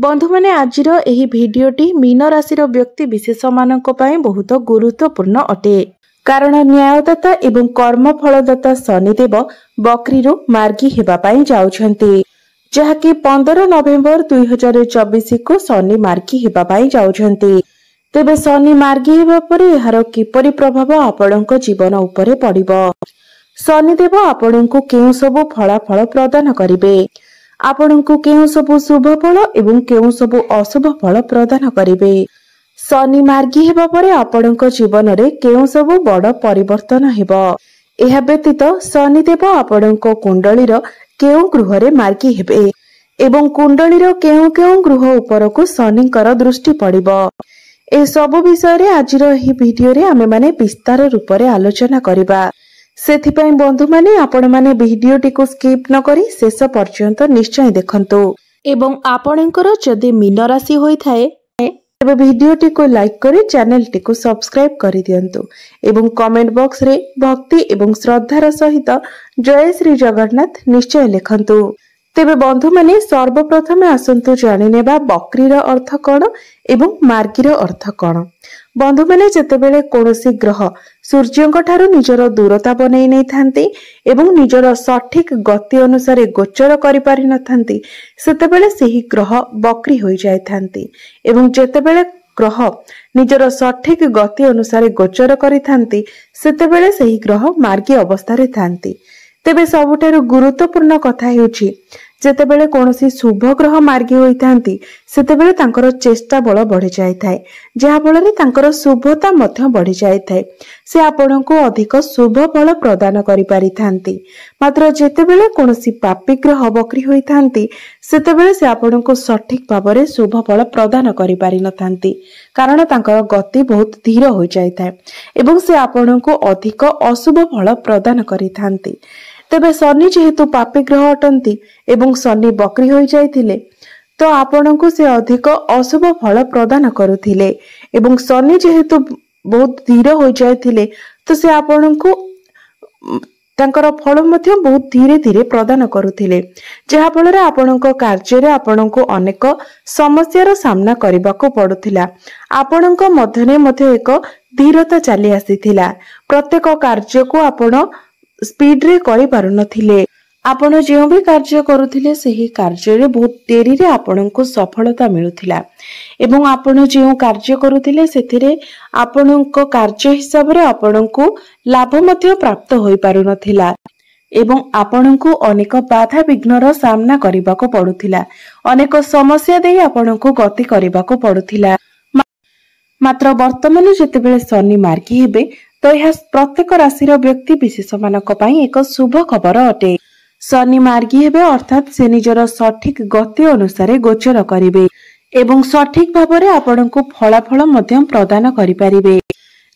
बंधु माने आजिर एही भिडियोटी मीन राशि व्यक्ति विशेष मानक पई बहुत गुरुत्वपूर्ण अटे। कारण न्यायदाता एवं कर्मफलदाता शनिदेव बकरीरू मार्गी हेबा पई जाउछंती, जहाँकि 15 नवेम्बर 2024 को शनि मार्गी हेबा पई जाउछंती। तेबे शनि मार्गी हेबा परे एहार किपरि प्रभाव आपणक जीवन उपरे पड़िबो, शनिदेव आपणक केउ सब फलाफल प्रदान करिवे, आपणक केउ सब शुभ फल एवं केउ सब अशुभ फल प्रदान करिवे। शनि मार्गी हेबा परे आपणक जीवन रे केउ सब बड़ परिवर्तन हेबो। एहा व्यतीत शनिदेव आपणक कुंडलीर केउ गृह रे मार्गी हेबे एवं कुंडलीर केउ केउ गृह उपरकु शनिकर दृष्टि पड़िबो। ए सब विषय रे आजिर एही भिडियो रे आमे माने विस्तार रूप रे आलोचना करिबा। सेथिपई बंधु माने आपण माने भिडियोटी को स्किप न करी शेष पर्यंत निश्चय देखंतु एवं आपणकर जदि मीन राशि होई थाए तबे भिडियोटी को लाइक करी चैनल टी को सब्सक्राइब करि दियंतु एवं कमेंट बॉक्स रे भक्ति एवं श्रद्धार सहित जय श्री जगन्नाथ निश्चय लिखंतु। तेबे बंधु माने सर्वप्रथम आसंतु जानि नेबा बकरीर अर्थ कोन एवं मार्गीर अर्थ कोन। बंधु माने जेतेबेले कोनोसी ग्रह सूर्यंक ठारू निजर दूरता बनै नै थांती एवं निजर सठिक गति अनुसार गोचर करि पारि नथांती, सेतेबेले सेही ग्रह बकरी होई जाय थांती एवं जेतेबेले ग्रह निजर सठिक गति अनुसार गोचर करि थांती सेतेबेले सेही ग्रह मार्गी अवस्था रे थांती। तेबे सबुठारु गुरुत्वपूर्ण कथा हेउछि जेतेबेले कोनोसी शुभ ग्रह मार्गी होई थांती सेतेबेले तांकर चेष्टा बल बढ़ी जाय थाए, जहा फଳରେ तांकर शुभता मध्य बढ़ी जाय थाए, से आपणको अधिक शुभ फल प्रदान करि पारि थांती। मात्र जेतेबेले कोनोसी पापी ग्रह बकरी होई थांती सेतेबेले से आपणको सठिक भाबरे शुभ फल प्रदान करि पारि नथांती, कारण तांकर गति बहुत धीर होई जाय थाए एवं से आपणको अधिक अशुभ फल प्रदान करि थांती। तेबे शनि जेहेतु पापी ग्रह अटंती एवं शनि बकरी होई जाइथिले तो आपणको से अधिक अशुभ फल प्रदान करुथिले एवं शनि जेहेतु बहुत धीर होई जाइथिले तो से आपणको तांकर फल मध्य बहुत धीरे धीरे प्रदान करुथिले, जहा फଳରେ आपणको कार्य रे आपणको अनेक समस्यार सामना करबाको पडुथिला। आपणको मध्यने मध्य एक धीरता चली आसीथिला, प्रत्येक कार्य को आपण स्पीड रे करि पारु नथिले। आपण जेउ भी कार्य करुथिले सेही कार्य रे बहुत देरी रे आपणको सफलता मिलुथिला एवं आपण जेउ कार्य करुथिले सेथिरे आपणको कार्य हिसाब रे आपणको लाभ मध्य प्राप्त होई पारु नथिला एवं आपणको अनेक बाधा विघ्नर सामना करबाको पडुथिला, अनेक समस्या देई आपणको गति करबाको पडुथिला। मात्र वर्तमान जेतेबेले शनि मार्गी हेबे तो यह प्रत्येक राशि व्यक्ति विशेष मानक पई एक शुभ खबर अटे। शनि मार्गी हेबे अर्थात से निजर सठिक गति अनुसार गोचर करिवे एवं सठिक भाबरे आपणको फलाफल मध्य प्रदान करि पारिबे।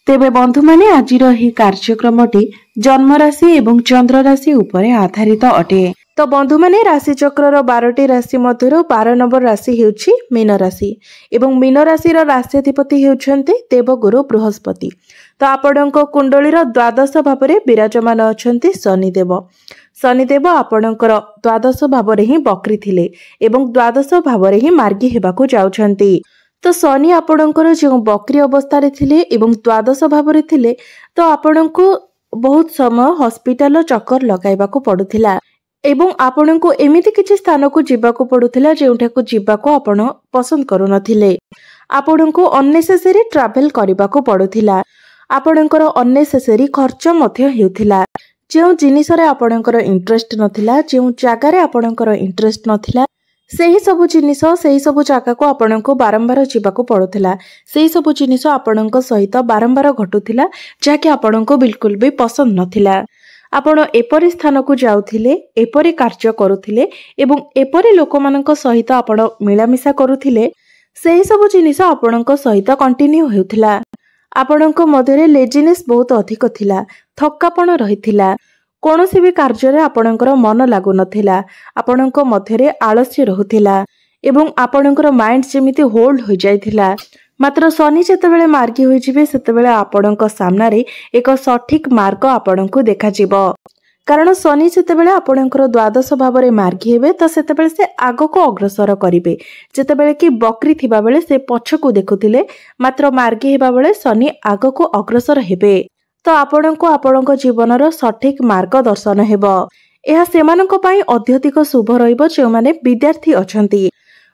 तेबे बंधु माने आजिर ही कार्यक्रमटी जन्म राशि एवं चंद्र राशि उपरे आधारित अटे। तो बंधु माने राशि चक्रर 12टी राशि मध्यरु 12 नंबर राशि हेउछि मीन राशि एवं मीन राशि राष्ट्राधिपति हेउछन्ते देवगुरु बृहस्पति। तो आपणको कुंडलीर द्वादश भावरे विराजमान अछन्ति शनिदेव। शनिदेव आपणकर द्वादश भावरे ही बकरी थिले एवं द्वादश भावरे ही मार्गी हेबाकु जाउछन्ति। तो शनि आपणकर जो बकरी अवस्था रे थिले एवं द्वादश भावरे थिले तो आपणको बहुत समय हॉस्पिटल चक्कर लगाइबाकु पडुथिला एवं आपणको एमिति किछि स्थान को जिबाकु पडुथिला जेउठाकु जिबाकु आपण पसंद करू नथिले। आपणको अननेसेसरी ट्रैवल करिबाकु पडुथिला, आपणकर अननेसेसरी खर्च मध्य हेउथिला, जेउ जिनिस रे आपणकर इंटरेस्ट नथिला, जेउ जागा रे आपणकर इंटरेस्ट नथिला सेही सब जिनिस सेही सब जागा को आपणको बारंबार जिबाकु पडुथिला, सेही सब जिनिस आपणको सहित बारंबार घटुथिला जाके आपणको बिल्कुल भी पसंद नथिला। आपण एपरी स्थान को जाउथिले, एपरी कार्य करुथिले एवं एपरी लोकमानक सहित आपण मिलामिशा करुथिले, सेही सब जिनिस आपणको सहित कंटिन्यू हेउथिला। आपणको मध्यरे लेजीनेस बहुत अधिक थिला, थक्कापण रहिथिला, कोनोसी भी कार्य रे आपणकर मन लागु नथिला, आपणको मध्यरे आलस्य रहुथिला एवं आपणकर माइंड जेमिति होल्ड हो जाइथिला। मात्र शनि जेतेबेले मार्गी होई जिवे सेतेबेले आपणको सामना रे एक सठिक मार्ग आपणको देखा जिवो, कारण शनि जेतेबेले आपणकर द्वादश भाव में मार्गी हेबे तो सेतेबेले से आगको अग्रसर करिवे। जेतेबेले कि बकरी थिबा बेले से पछकु देखुथिले मात्र मार्गी हेबा बेले शनि आगको अग्रसर हेबे। तो आपणको आपणको जीवनर सठिक मार्गदर्शन हेबो। यह सेमाननको पई अत्यधिक शुभ रहिबो जो माने विद्यार्थी अछंती।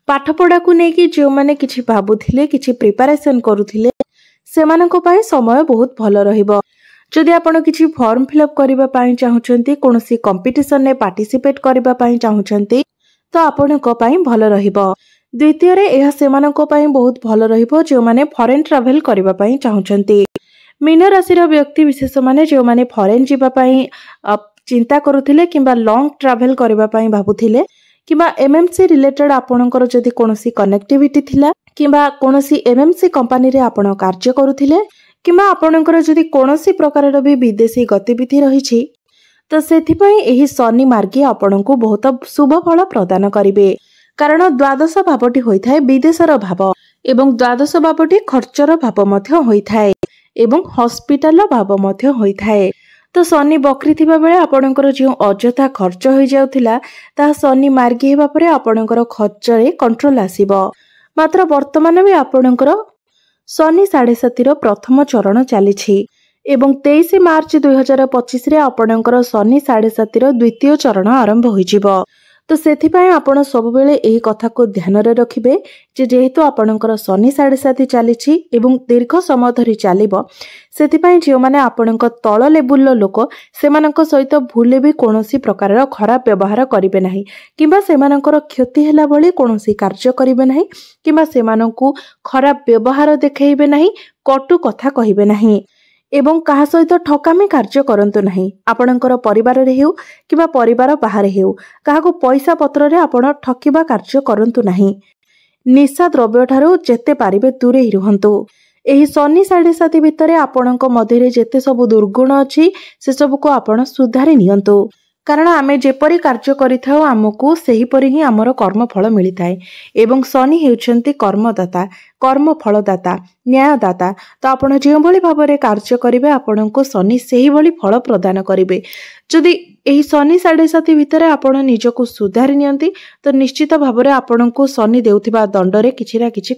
पाठपढ़ा को लेकिन जो मैंने किछि भाबुथिले किछि प्रिपरेशन करुथिले सेमाननको पई समय बहुत भल रहिबो। जदि आपण किछि फॉर्म फिलअप करिबा पई चाहुचंती कोनोसी कंपटीशन ने पार्टिसिपेट करिबा पई चाहुचंती तो आपणको पई भल रहिबो। द्वितीय रे यह सेमाननको पई बहुत भल रहिबो जो माने फॉरेन ट्रैवल करिबा पई चाहुचंती। मीन राशि रो व्यक्ति विशेष माने जो माने फॉरेन जिबा पई चिंता करुथिले किंबा लॉन्ग ट्रैवल करिबा पई भाबुथिले किंबा एमएमसी रिलेटेड आपणकर जदि कोनोसी कनेक्टिविटी थिला किंबा कोनोसी एमएमसी कंपनी रे आपण कार्य करुथिले किंबा आपणकर जदि कोनोसी प्रकार भी विदेशी गतिविधि रहिछि तो सेथि पई एही शनि मार्गी आपणको बहुत शुभ फल प्रदान करिवे। कारण द्वादश भावटी होइथाय विदेशर भाव एवं द्वादश भावटी खर्चर भाव मध्य होइथाय एवं हॉस्पिटल भाव मध्य होइथाय। तो शनि बकरी थिबा बेले आपणकर जो अजथा खर्च हो जाउथिला ता शनि मार्गी हेबा परे आपणकर खर्च रे कंट्रोल आसीबो। मात्र वर्तमान भी आपणकर शनि 7.5 प्रथम चरण चलीछि एवं 23 मार्च 2025 रे आपणकर शनि 7.5 द्वितीय चरण आरंभ होइजिबो। तो सेथिपाई आपण सब बेले एही कथा को ध्यान रे रखिबे जे जेहेतु आपणकर शनि 7.5 चलीछि एवं दीर्घ समय धरि चलिबो सेथिपाई जे माने आपणक तळ लेवल लोक सेमानक सहित भूले भी कोनोसी प्रकार खराब व्यवहार करिवे नाही किंबा सेमानकर क्षति हैला भली कोनोसी कार्य करिवे नाही किंबा सेमानकु खराब व्यवहार देखैबे नाही कटु कथा कहिबे नाही एवं कहा सहित ठकामी कार्य करंतु नहीं। आपणकर परिवार रे हेउ किबा परिवार बाहर हेउ काहाको पैसा पत्र रे आपण ठकिबा कार्य करंतु नहीं। निशा द्रव्य ठारू जेते पारिबे दूरे ही रहंतु। एही शनि 7.5 भितरे आपणक मध्य रे जेते सब दुर्गुण अछि से सब को आपण सुधारी नियंतु। कारण आमे जेपरी कार्य करिथाउ आमको सेही परि ही हमर कर्म फल मिलिथाय एवं शनि हेउछंती कर्मदाता कर्म फलदाता न्यायदाता। तो आपण जे भली भाबरे कार्य करिवे आपणको शनि सेही भली फल प्रदान करिवे। जदि एही शनि 7.5 भितरे आपण निजको सुधारी नियंती तो निश्चित भाबरे आपणको शनि देउथिबा दंडरे किछि ना किछि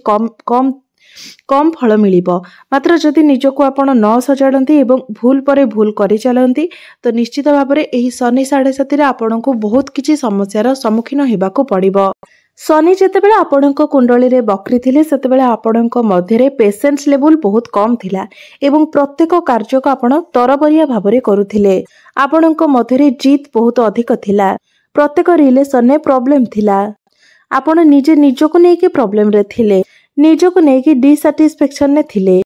कम फल मिलिबो। मात्र जदि निजको आपण न सजाडंती एवं भूल परे भूल करि चलंती तो निश्चित भाबरे एही शनि 7.5 रे आपणको बहुत किछि समस्यार सम्मुखीन हेबाको पड़िबो। शनि जेतेबेले आपणको कुंडली रे बकरी थिले सेतेबेले आपणको मध्य रे पेशेंस लेवल बहुत कम थिला एवं प्रत्येक कार्य को आपण तरबरिया भाबरे करूथिले। आपणको मध्य रे जीत बहुत अधिक थिला। प्रत्येक रिलेशन ने प्रॉब्लम थिला। आपण निजे निजको नै कि प्रॉब्लम रे थिले निजको नै कि डिसैटिस्फैक्शन ने थिले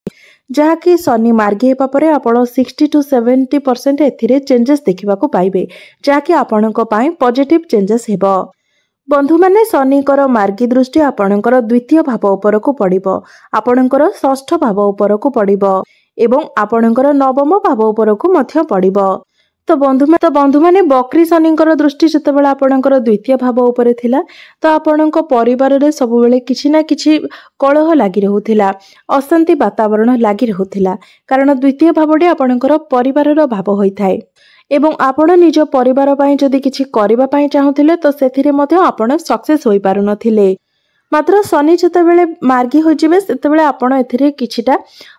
जहा कि शनि मार्गी हेबा परे आपण 60 to 70% एथिरे चेंजेस देखिबा को पाइबे जहा कि आपणको पई पॉजिटिव चेंजेस हेबो। बंधु माने शनिकर मार्गी दृष्टि आपणकर द्वितीय भाव उपर को पड़िबो आपणकर षष्ठ भाव उपर को पड़िबो एवं आपणकर नवम भाव उपर को मध्य पड़िबो। तो बंधु माने बकरी शनिकर दृष्टि जतबेला आपणकर द्वितीय भाव उपरे थिला तो आपणक परिवार रे सब बेले किछि ना किछि कलह लागि रहउथिला अशांति वातावरण लागि रहउथिला कारण द्वितीय भावडी आपणकर परिवार रो भाव होइथाय एवं आपण निज परिवार पई जदि किछि करिबा पई चाहुथिले तो सेथिरे मध्ये आपण सक्सेस होई पारु नथिले। मात्र शनि जेतेबेले मार्गी हो जिवे सेतेबेले आपण एथिरे किछिटा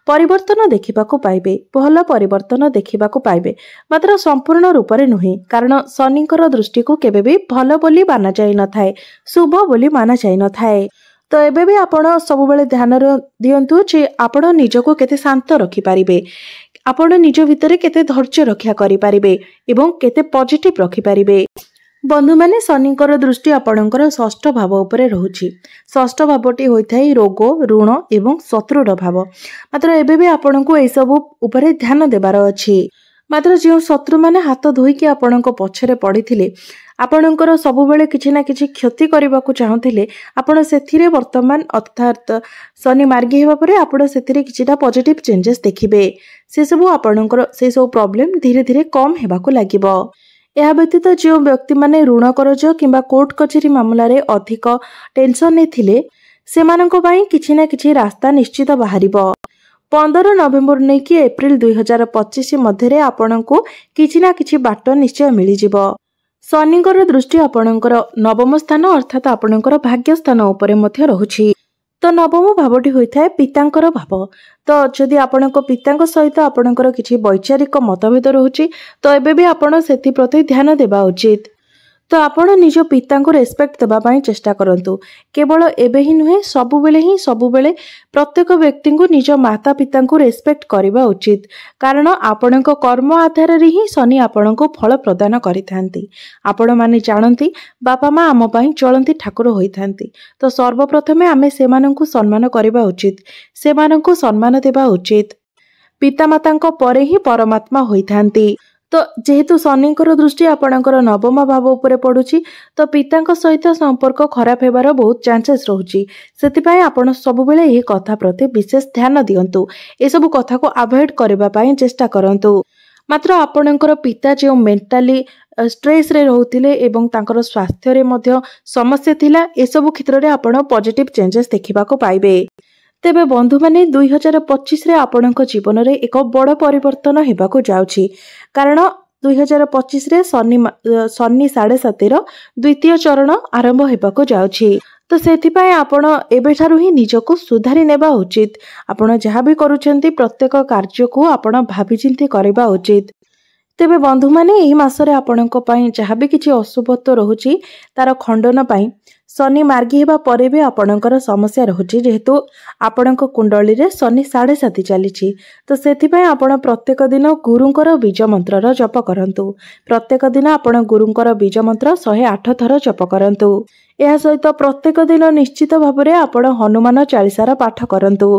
परिवर्तन देखिबाकू पाइबे भल परिवर्तन देखिबाकू पाइबे मात्र संपूर्ण रूप रे नुहे कारण शनिकर दृष्टि को केबे भी भल बोली माना जाय न थाए शुभ बोली माना जाय न थाए। तो एबे भी आपण सब बेले ध्यान दियंतु जे आपण निजको केते शांत रखि पारिबे आपण निज भितरे केते धैर्य रक्षा करि पारिबे एवं केते पॉजिटिव रखि पारिबे। बंधु माने शनिकर दृष्टि आपणकर षष्ठ भाव उपरे रहुछि। षष्ठ भावटी होइथाय रोग ऋण एवं शत्रुर भाव मात्र एबे भी आपणको ए सब उपरे ध्यान देबार अछि। मात्र जो शत्रु माने हाथ धोइकी आपणको पछरे पड़िथिले आपणकर सब बेले किछि ना किछि क्षति करबाकू चाहुथिले आपण सेथिरे वर्तमान अर्थात शनि मार्गी हेबा परे आपण सेथिरे किछिटा पॉजिटिव चेंजेस देखिबे से सब आपणकर से सब प्रॉब्लम धीरे धीरे कम हेबाकू लागिबो। यह व्यतीत जो व्यक्ति माने ऋण करज किंबा कोर्ट कचेरी मामला रे अधिक टेंशन ने थिले सेमाननको पई किछि ना किछि रास्ता निश्चित बाहरिबो। 15 नवेम्बर नहीं कि एप्रिल 2025 मध्य आपणको किछि ना किछि बाट निश्चय मिलिजिब। शनिଙ୍କର दृष्टि आपणकर नवम स्थान अर्थात आपणकर भाग्य स्थान उपरे मध्य रहुछि। तो नवम भावटी होइथाय पितांकर भाव। तो जदि आपणक पितांक सहित आपणकर किछि वैचारिक मतभेद रहुछि तो एबे भी आपण सेति प्रति ध्यान देबा उचित। तो आपण निज पिता को रेस्पेक्ट देबा पई चेष्टा करंतु। केवल एबे ही नुहे सबुबेले प्रत्येक व्यक्ति को निज माता पिता को रेस्पेक्ट करबा उचित। कारण आपणक कर्म आधार रे ही शनि आपणको फल प्रदान करिथांती। आपण माने जानंती बापा माँ आम पई चलंती ठाकुर होइथांती। तो सर्वप्रथमे आमे सेमानंकु सम्मान करबा उचित, सेमानंकु सम्मान देबा उचित। पितामातांको परे ही परमात्मा होइथांती। तो जेहेतु शनिଙ୍କର दृष्टि आपणकर नवम भाव उपरे पड़ुछि तो पितांक सहित संपर्क खराब हेबार बहुत चांसेस रहुछि। सेतिपय आपण सबुबेले एही कथा प्रति विशेष ध्यान दियंतु। ए सब कथा को अवॉइड करबा पई चेष्टा करंतु। मात्र आपणकर पिता जे मेंटली स्ट्रेस रे रहउथिले एवं तांकर स्वास्थ्य रे मध्य समस्या थिला, ए सब क्षेत्र रे आपण पॉजिटिव चेंजेस देखिबा को पाइबे। तेबे बंधु माने 2025 रे आपणक जीवन रे एक बड़ परिवर्तन हेबाको जाउछि। कारण 2025 रे शनि 7.5 रो द्वितीय चरण आरंभ हेबाको जाउछि। तो सेथिपाई आपण एबेठारु ही निजको सुधारी नेबा उचित। आपण जहाँ भी करूछंती प्रत्येक कार्य को आपण भाबी चिंती करबा उचित। तेबे बंधु माने एही मासरे आपणक पई जहाँ भी किछि अशुभत्व रहुछि तार खंडन पई शनि मार्गी हेबा परे भी आपणकर समस्या रहुछि। जेहेतु आपणक कुंडली रे शनि 7.5 चलीछि तो सेथिपई आपण प्रत्येक दिन गुरुंकर बीज मंत्रर जप करंतु। प्रत्येक दिन आपण गुरुंकर बीज मंत्र 108 थर जप करंतु। एहा सहित प्रत्येक दिन निश्चित भाबरे आपण हनुमान चालीसार पाठ करंतु।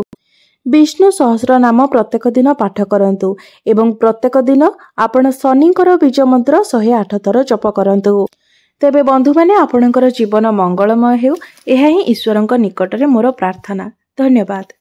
विष्णु सहस्र नाम प्रत्येक दिन पाठ करंतु एवं प्रत्येक दिन आपण शनिंकर बीज मंत्र 108 थर जप करंतु। तेबे बंधु माने आपणकर जीवन मंगलमय हेउ, एहा ही ईश्वरंक निकटरे मोर प्रार्थना। धन्यवाद।